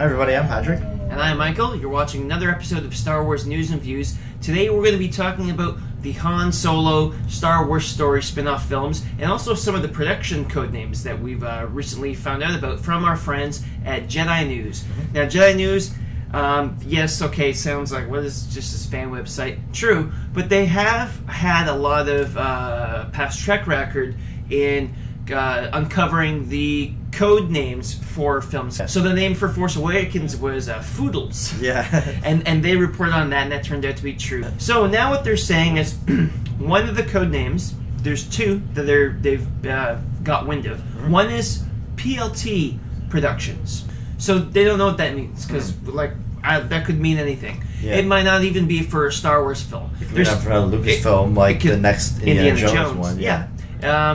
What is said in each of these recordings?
Hi everybody, I'm Patrick. And I'm Michael. You're watching another episode of Star Wars News and Views. Today we're going to be talking about the Han Solo Star Wars story spin-off films and also some of the production code names that we've recently found out about from our friends at Jedi News. Now, Jedi News, yes, okay, sounds like, what is just this fan website? True, but they have had a lot of past track record in uncovering the code names for films. So the name for Force Awakens was Foodles. Yeah. and they reported on that, and that turned out to be true. So now what they're saying is one of the code names, there's two that they've got wind of. One is PLT Productions. So they don't know what that means, because that could mean anything. Yeah. It might not even be for a Star Wars film. It could be for a Lucasfilm, the next Indiana Jones one. Yeah.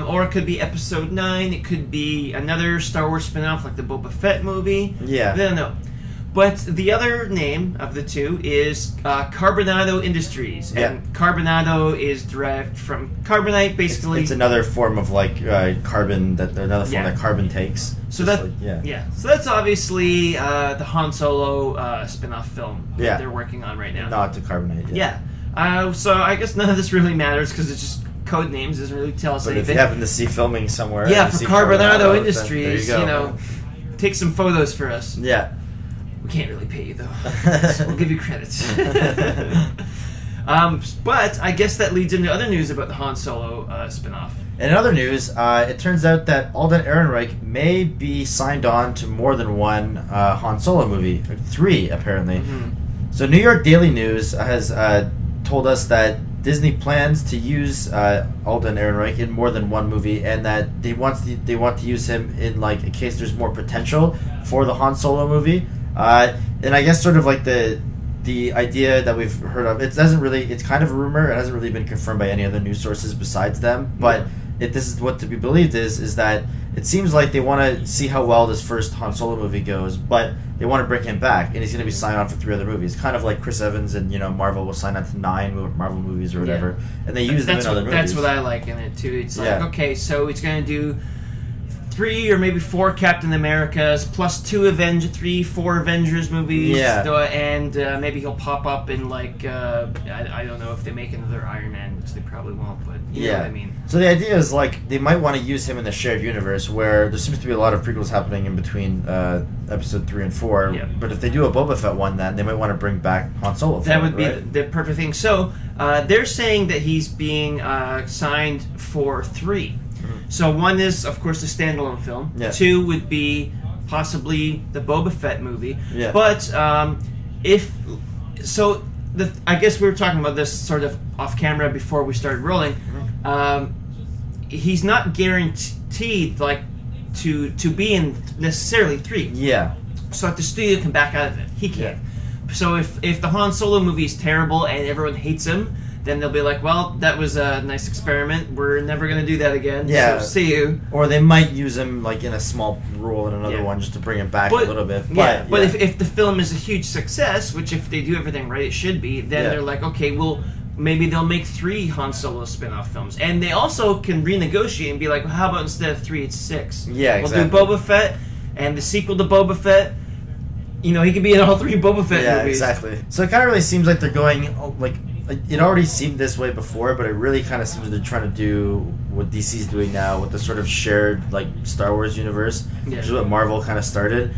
Or it could be Episode 9. It could be another Star Wars spin-off like the Boba Fett movie. Yeah. I don't know. But the other name of the two is Carbonado Industries. Yeah. And Carbonado is derived from carbonite, basically. It's another form of carbon that carbon takes. So So that's obviously the Han Solo spin-off film that they're working on right now. Not to carbonate. Yeah. So I guess none of this really matters because it's just code names, doesn't really tell us anything. But if you happen to see filming somewhere, for Carbonado Industries, take some photos for us. Yeah, we can't really pay you though. So we'll give you credits. But I guess that leads into other news about the Han Solo spinoff. In other news, it turns out that Alden Ehrenreich may be signed on to more than one Han Solo movie, 3 apparently. Mm-hmm. So New York Daily News has told us that Disney plans to use Alden Ehrenreich in more than one movie, and that they want to use him in in case there's more potential for the Han Solo movie. And I guess sort of the idea that we've heard of, it's kind of a rumor. It hasn't really been confirmed by any other news sources besides them. But this is what to be believed is that it seems like they want to see how well this first Han Solo movie goes, but they want to bring him back, and he's going to be signed on for 3 other movies, kind of like Chris Evans and Marvel will sign on to 9 Marvel movies or whatever, and they use them in other movies. That's what I like in it too. It's okay, so it's going to do 3 or maybe 4 Captain Americas plus 4 Avengers movies, and maybe he'll pop up in I don't know if they make another Iron Man, which they probably won't, but you know what I mean. So the idea is they might want to use him in the shared universe where there seems to be a lot of prequels happening in between episode 3 and 4. Yeah. But if they do a Boba Fett one, then they might want to bring back Han Solo. That would be the perfect thing. So they're saying that he's being signed for 3. So 1 is, of course, the standalone film. Yeah. 2 would be possibly the Boba Fett movie. Yeah. But I guess we were talking about this sort of off camera before we started rolling. He's not guaranteed to be in necessarily 3. Yeah. So if the studio can back out of it, he can. Yeah. So if the Han Solo movie is terrible and everyone hates him, then they'll be like, well, that was a nice experiment. We're never going to do that again. Yeah. So see you. Or they might use him in a small role in another one just to bring him back a little bit. But if the film is a huge success, which if they do everything right, it should be, then they're like, okay, well, maybe they'll make 3 Han Solo spin-off films. And they also can renegotiate and be like, well, how about instead of 3, it's 6? Yeah, exactly. We'll do Boba Fett and the sequel to Boba Fett. He could be in all 3 Boba Fett movies. Yeah, exactly. So it kind of really seems like they're going, it already seemed this way before, but it really kind of seems they're trying to do what DC's doing now with the sort of shared Star Wars universe, which is what Marvel kind of started,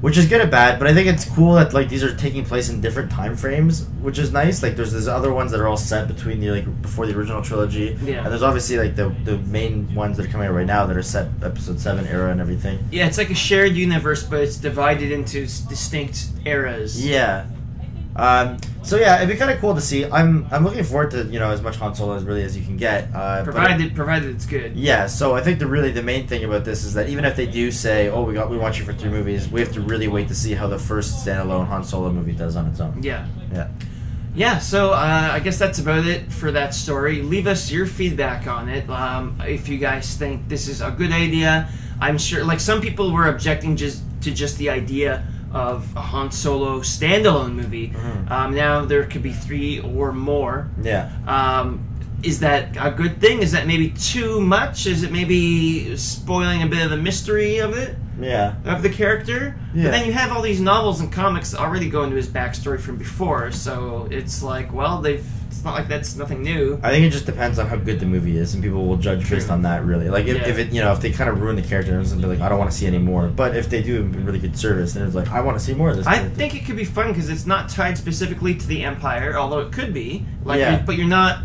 which is good and bad. But I think it's cool that these are taking place in different time frames, which is nice. There's other ones that are all set between before the original trilogy, and there's obviously the main ones that are coming out right now that are set Episode 7 era and everything. Yeah, it's like a shared universe, but it's divided into distinct eras. Yeah. So it'd be kind of cool to see. I'm looking forward to as much Han Solo as you can get. Provided it's good. Yeah. So I think the main thing about this is that even if they do say, oh, we want you for 3 movies, we have to really wait to see how the first standalone Han Solo movie does on its own. Yeah. Yeah. Yeah. So I guess that's about it for that story. Leave us your feedback on it. If you guys think this is a good idea, I'm sure. Some people were objecting to the idea of a Han Solo standalone movie. Mm-hmm. Now there could be 3 or more. Yeah. Is that a good thing? Is that maybe too much? Is it maybe spoiling a bit of the mystery of it? Yeah. of the character. Yeah. But then you have all these novels and comics that already go into his backstory from before, so it's like, well, it's not like that's nothing new. I think it just depends on how good the movie is, and people will judge based on that. Really, like if if they kind of ruin the character, it's gonna be like, I don't want to see any more. But if they do a really good service, then it's like, I want to see more of this. I think it could be fun because it's not tied specifically to the Empire, although it could be. But you're not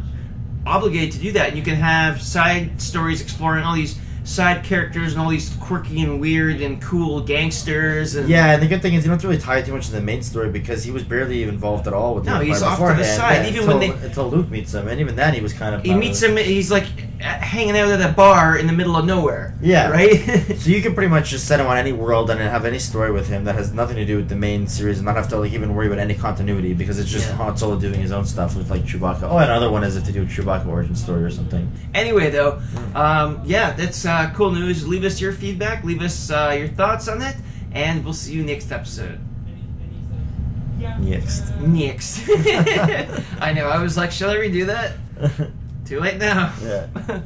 obligated to do that. You can have side stories exploring all these side characters and all these quirky and weird and cool gangsters. And and the good thing is you don't have to really tie too much to the main story because he was barely involved at all with the Empire he's off to the beforehand. side. Until Luke meets him, and even then he was kind of... He meets him, he's like hanging out at a bar in the middle of nowhere. Yeah. Right? So you can pretty much just set him on any world and have any story with him that has nothing to do with the main series and not have to even worry about any continuity because it's just Han Solo doing his own stuff with Chewbacca. Oh, another one is if they do a Chewbacca origin story or something. Anyway, though, that's cool news. Leave us your feedback, leave us your thoughts on it, and we'll see you next episode. Next. I know, I was like, shall I redo that? Too late now. Yeah.